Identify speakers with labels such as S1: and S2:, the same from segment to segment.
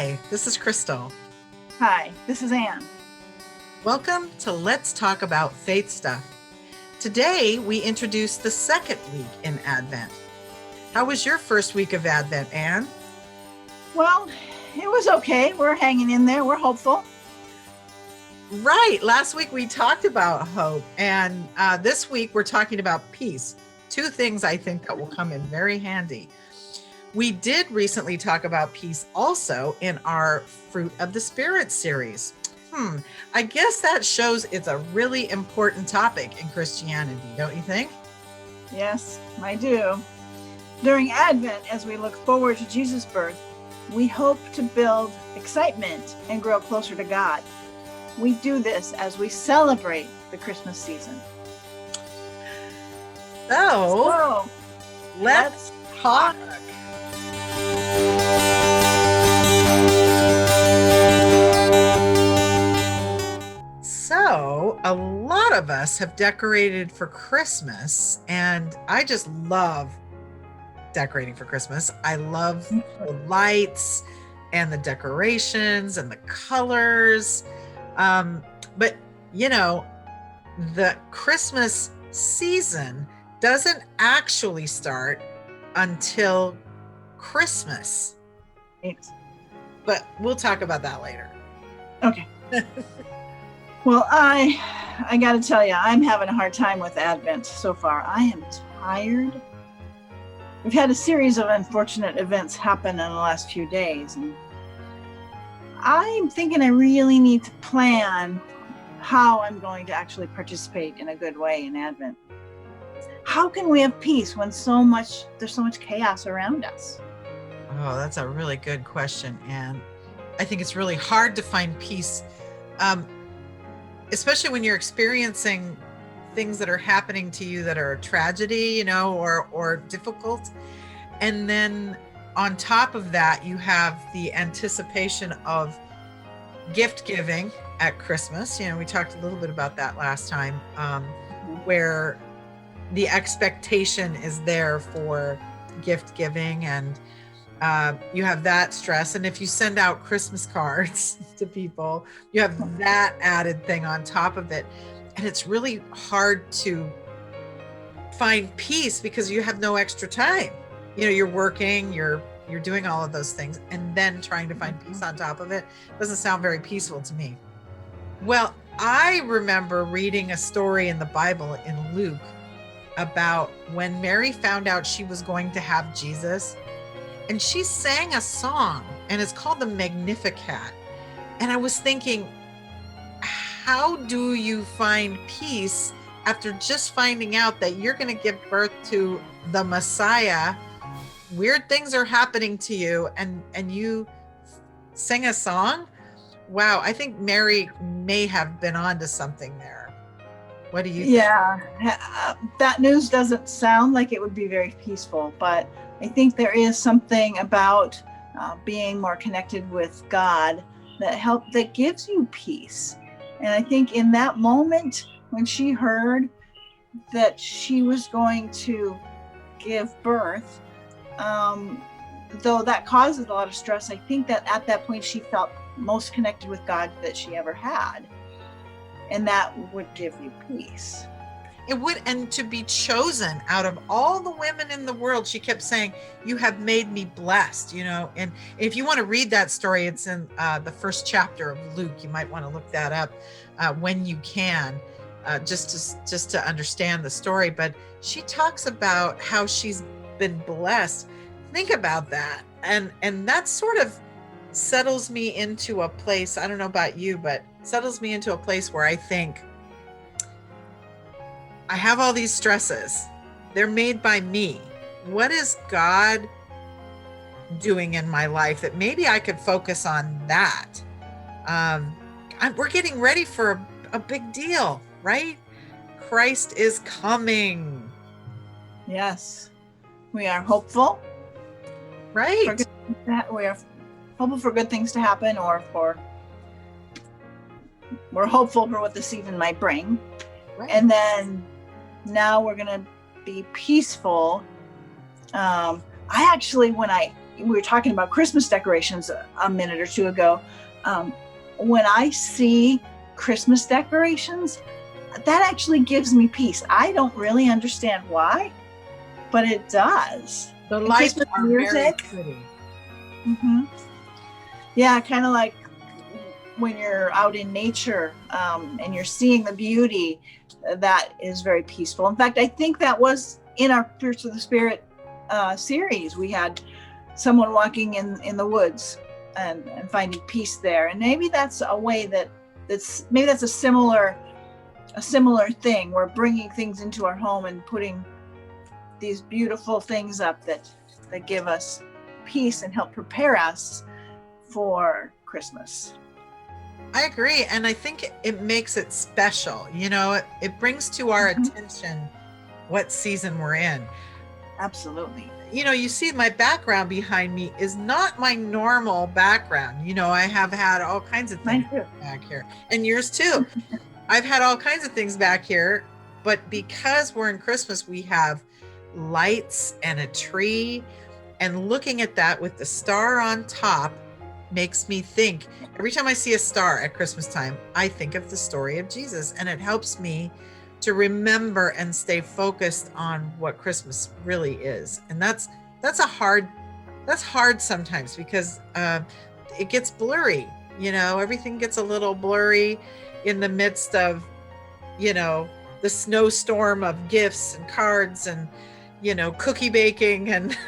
S1: Hi, this is Crystal.
S2: Hi, this is Anne.
S1: Welcome to Let's Talk About Faith Stuff. Today, we introduce the second week in Advent. How was your first week of Advent, Anne?
S2: Well, it was okay. We're hanging in there. We're hopeful.
S1: Right. Last week we talked about hope, and this week we're talking about peace. Two things I think that will come in very handy. We did recently talk about peace also in our Fruit of the Spirit series. I guess that shows it's a really important topic in Christianity, don't you think?
S2: Yes, I do. During Advent, as we look forward to Jesus' birth, we hope to build excitement and grow closer to God. We do this as we celebrate the Christmas season.
S1: So let's talk. So, a lot of us have decorated for Christmas, and I just love decorating for Christmas. I love the lights and the decorations and the colors. But, you know, the Christmas season doesn't actually start until Christmas.
S2: Thanks.
S1: But we'll talk about that later.
S2: Okay. Well, I got to tell you, I'm having a hard time with Advent so far. I am tired. We've had a series of unfortunate events happen in the last few days, and I'm thinking I really need to plan how I'm going to actually participate in a good way in Advent. How can we have peace when there's so much chaos around us?
S1: Oh, that's a really good question, and I think it's really hard to find peace, especially when you're experiencing things that are happening to you that are a tragedy, or difficult. And then on top of that, you have the anticipation of gift giving at Christmas. We talked a little bit about that last time, where the expectation is there for gift giving, and you have that stress. And if you send out Christmas cards to people, you have that added thing on top of it. And it's really hard to find peace because you have no extra time. You're working, you're doing all of those things, and then trying to find peace on top of it doesn't sound very peaceful to me. Well, I remember reading a story in the Bible in Luke about when Mary found out she was going to have Jesus. And she sang a song, and it's called the Magnificat. And I was thinking, how do you find peace after just finding out that you're going to give birth to the Messiah? Weird things are happening to you, and you sing a song? Wow, I think Mary may have been onto something there. What do you think?
S2: Yeah, that news doesn't sound like it would be very peaceful, but I think there is something about being more connected with God that gives you peace. And I think in that moment, when she heard that she was going to give birth, though that causes a lot of stress, I think that at that point she felt most connected with God that she ever had. And that would give you peace.
S1: It would, and to be chosen out of all the women in the world, she kept saying, you have made me blessed, and if you want to read that story, it's in the first chapter of Luke. You might want to look that up when you can, just to understand the story. But she talks about how she's been blessed. Think about that. And that sort of settles me into a place, I don't know about you, but settles me into a place where I think, I have all these stresses. They're made by me. What is God doing in my life that maybe I could focus on that? We're getting ready for a big deal, right? Christ is coming.
S2: Yes, we are hopeful.
S1: Right.
S2: We are hopeful for good things to happen, or we're hopeful for what the season might bring. Right. And then now we're going to be peaceful. I actually, when I we were talking about Christmas decorations a minute or two ago. When I see Christmas decorations, that actually gives me peace. I don't really understand why, but it does.
S1: The
S2: And
S1: lights
S2: Christmas
S1: are very
S2: music.
S1: pretty.
S2: Mm-hmm. Yeah, kind of like when you're out in nature and you're seeing the beauty, that is very peaceful. In fact, I think that was in our Fruits of the Spirit series. We had someone walking in the woods and finding peace there. And maybe that's a way that's a similar thing. We're bringing things into our home and putting these beautiful things up that give us peace and help prepare us for Christmas.
S1: I agree. And I think it makes it special. You know, it brings to our attention what season we're in.
S2: Absolutely.
S1: You know, you see my background behind me is not my normal background. You know, I have had all kinds of things back here, and yours too. I've had all kinds of things back here, but because we're in Christmas, we have lights and a tree, and looking at that with the star on top makes me think. Every time I see a star at Christmas time, I think of the story of Jesus, and it helps me to remember and stay focused on what Christmas really is. And that's hard sometimes, because it gets blurry. You know, everything gets a little blurry in the midst of, you know, the snowstorm of gifts and cards and, you know, cookie baking and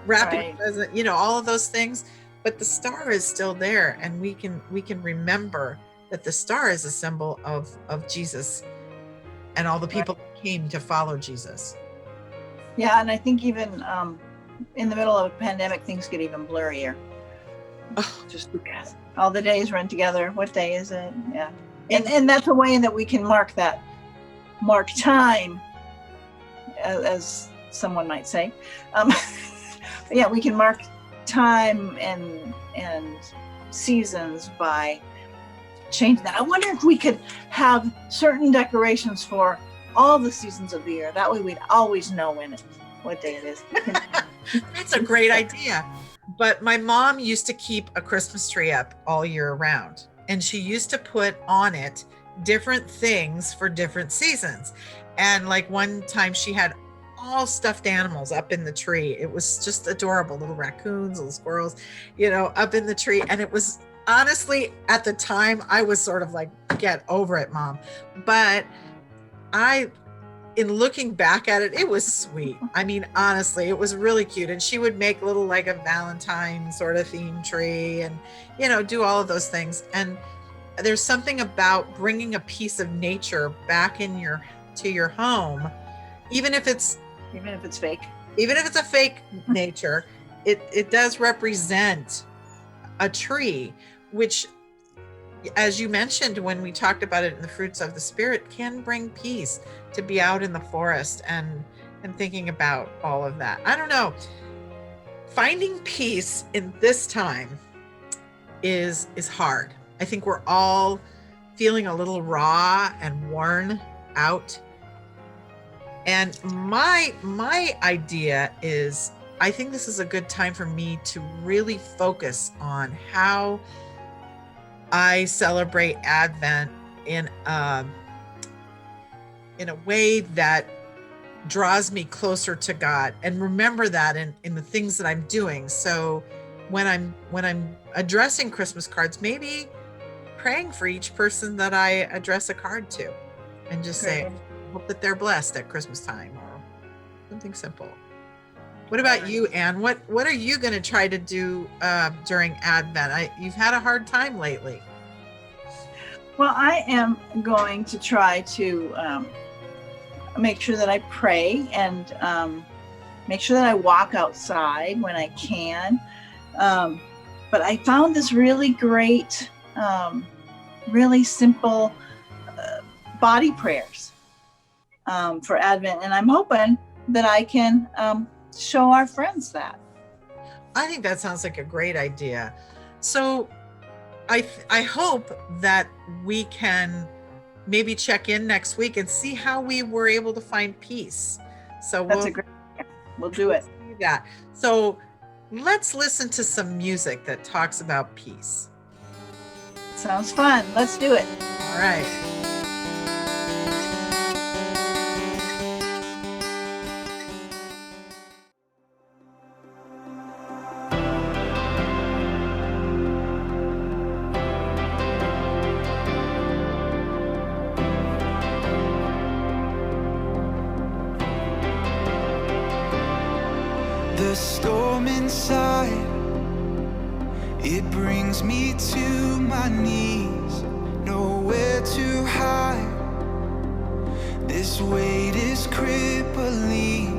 S1: wrapping present, you know, all of those things. But the star is still there, and we can remember that the star is a symbol of Jesus and all the people that came to follow Jesus.
S2: Yeah, and I think even in the middle of a pandemic, things get even blurrier. Just because all the days run together. What day is it? Yeah, and that's a way that we can mark time, as someone might say. Yeah, we can mark time and seasons by change that. I wonder if we could have certain decorations for all the seasons of the year. That way we'd always know what day it is.
S1: That's a great idea. But my mom used to keep a Christmas tree up all year round, and she used to put on it different things for different seasons. And like one time she had all stuffed animals up in the tree. It was just adorable, little raccoons, little squirrels, you know, up in the tree. And it was, honestly, at the time, I was sort of like, get over it, Mom. But in looking back at it, it was sweet. I mean, honestly, it was really cute. And she would make little, like a Valentine sort of theme tree and, you know, do all of those things. And there's something about bringing a piece of nature back to your home, even if it's fake, even if it's a fake nature, it does represent a tree, which, as you mentioned when we talked about it in the Fruits of the Spirit, can bring peace to be out in the forest and thinking about all of that. I don't know. Finding peace in this time is hard. I think we're all feeling a little raw and worn out. And my idea is, I think this is a good time for me to really focus on how I celebrate Advent in a way that draws me closer to God, and remember that in the things that I'm doing. So when I'm addressing Christmas cards, maybe praying for each person that I address a card to, and just say, hope that they're blessed at Christmas time, or something simple. What about you, Anne? What are you going to try to do during Advent? You've had a hard time lately.
S2: Well, I am going to try to make sure that I pray and make sure that I walk outside when I can. But I found this really great, really simple body prayers for Advent. And I'm hoping that I can show our friends that.
S1: I think that sounds like a great idea. So I hope that we can maybe check in next week and see how we were able to find peace. So
S2: That's a great idea. We'll do it.
S1: That. So Let's listen to some music that talks about peace.
S2: Sounds fun. Let's do it.
S1: All right.
S3: The storm inside, it brings me to my knees, nowhere to hide. This weight is crippling.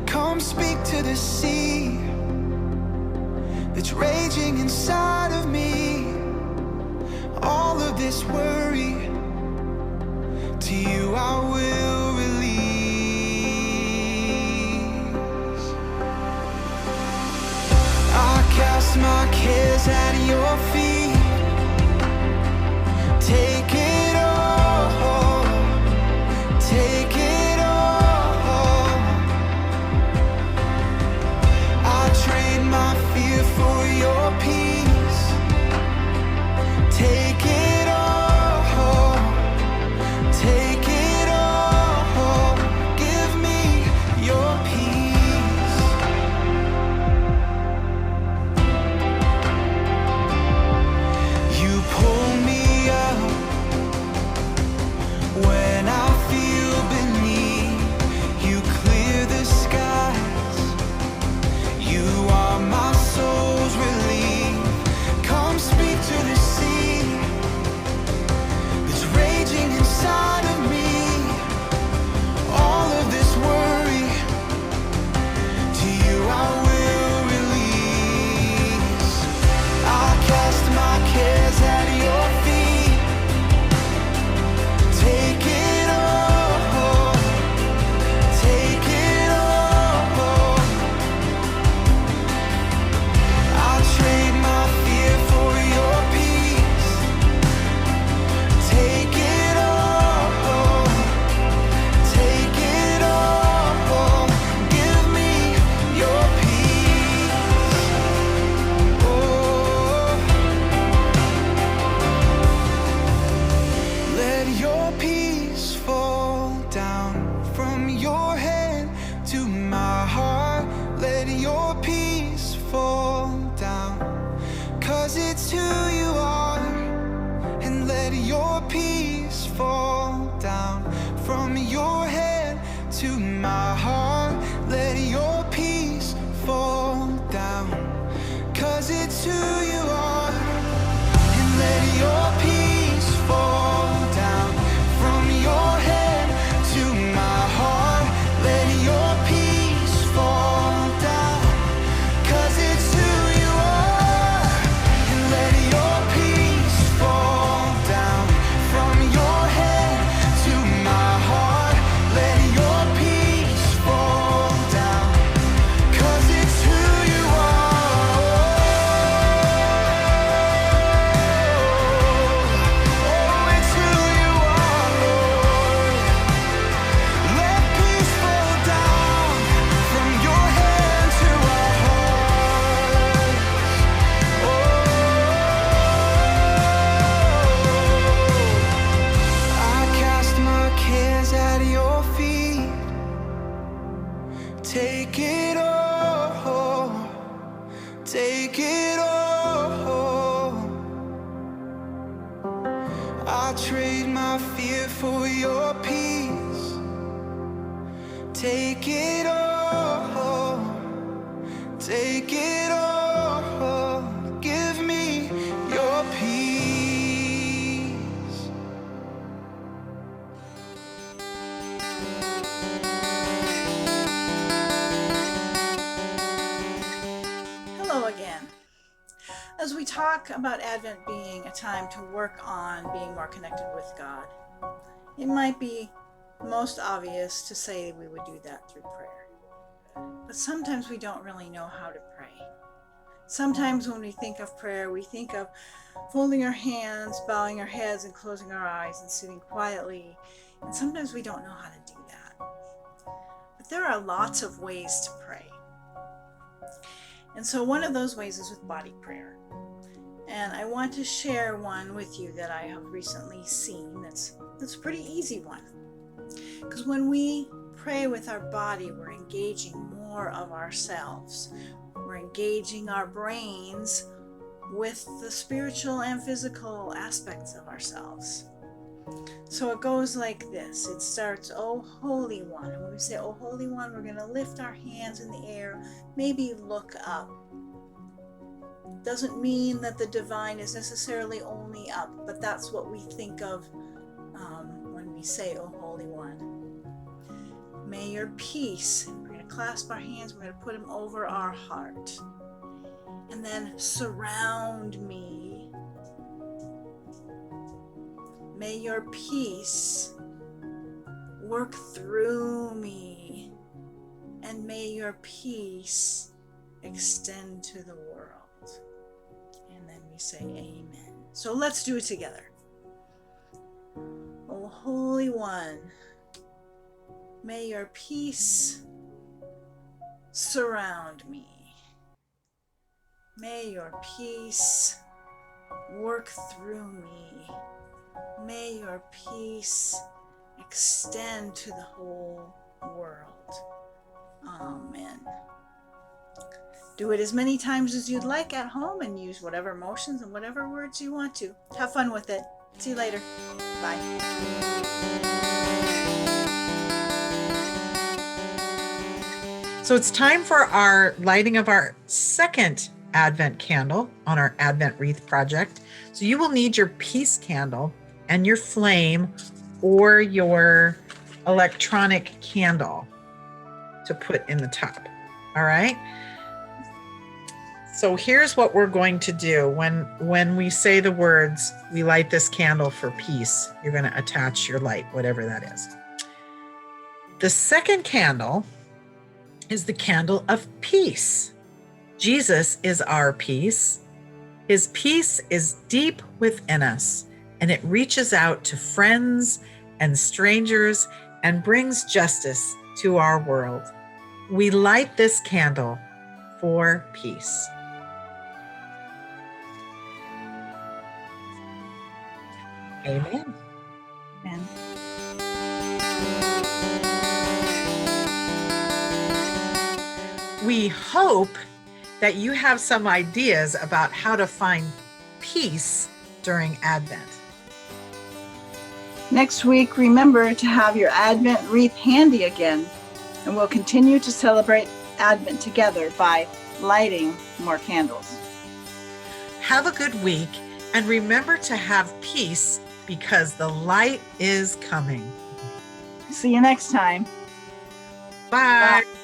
S3: Come speak to the sea that's raging inside of me. All of this worry, to you I will release. I cast my cares at your feet. Take it all, take it all. I trade my fear for your peace. Take it all, take it all. Give me your peace. You pull me up when I feel beneath. You clear the skies. You are my soul's relief. Come speak to the sea that's raging inside of me. All of this worry, to you I will release. I cast my cares at your feet. Take it all, take it all. I'll trade my fear for your peace. Take it all, take it all. Give me your peace. Oh, let your peace fall down from your head to my heart. Let your peace fall down, 'cause it's who you are. And let your peace fall down from your head to my heart. Let your peace fall down, 'cause it's who you are. And let your peace fall down from your head to my heart. Let your peace fall down, 'cause it's who you are. And let your peace fall down from your head to my heart. Let your peace fall down, 'cause it's who you are. Oh, it's who you are, Lord. Let peace fall down from your head to our heart. I cast my cares at your feet. Take it all, take it all. I trade my fear for your peace. Take it all, take it all. Give me your peace.
S2: Hello again. As we talk about Advent being a time to work on being more connected with God, it might be most obvious to say we would do that through prayer. But sometimes we don't really know how to pray. Sometimes when we think of prayer, we think of folding our hands, bowing our heads, and closing our eyes and sitting quietly. And sometimes we don't know how to do that. But there are lots of ways to pray. And so one of those ways is with body prayer. And I want to share one with you that I have recently seen that's a pretty easy one. Because when we pray with our body, we're engaging more of ourselves. We're engaging our brains with the spiritual and physical aspects of ourselves. So it goes like this. It starts, "Oh Holy One." And when we say, "Oh Holy One," we're going to lift our hands in the air, maybe look up. Doesn't mean that the divine is necessarily only up, but that's what we think of when we say, "Oh Holy One." May your peace, we're going to clasp our hands, we're going to put them over our heart. And then surround me. May your peace work through me. And may your peace extend to the world. And then we say amen. So let's do it together. Oh Holy One, may your peace surround me. May your peace work through me. May your peace extend to the whole world. Amen. Do it as many times as you'd like at home and use whatever emotions and whatever words you want to. Have fun with it. See you later. Bye.
S1: So it's time for our lighting of our second Advent candle on our Advent wreath project. So you will need your peace candle and your flame or your electronic candle to put in the top. All right. So here's what we're going to do. When we say the words, "We light this candle for peace," you're going to attach your light, whatever that is. The second candle is the candle of peace. Jesus is our peace. His peace is deep within us, and it reaches out to friends and strangers and brings justice to our world. We light this candle for peace. Amen.
S2: Amen.
S1: We hope that you have some ideas about how to find peace during Advent.
S2: Next week, remember to have your Advent wreath handy again, and we'll continue to celebrate Advent together by lighting more candles.
S1: Have a good week, and remember to have peace because the light is coming.
S2: See you next time.
S1: Bye.
S2: Bye.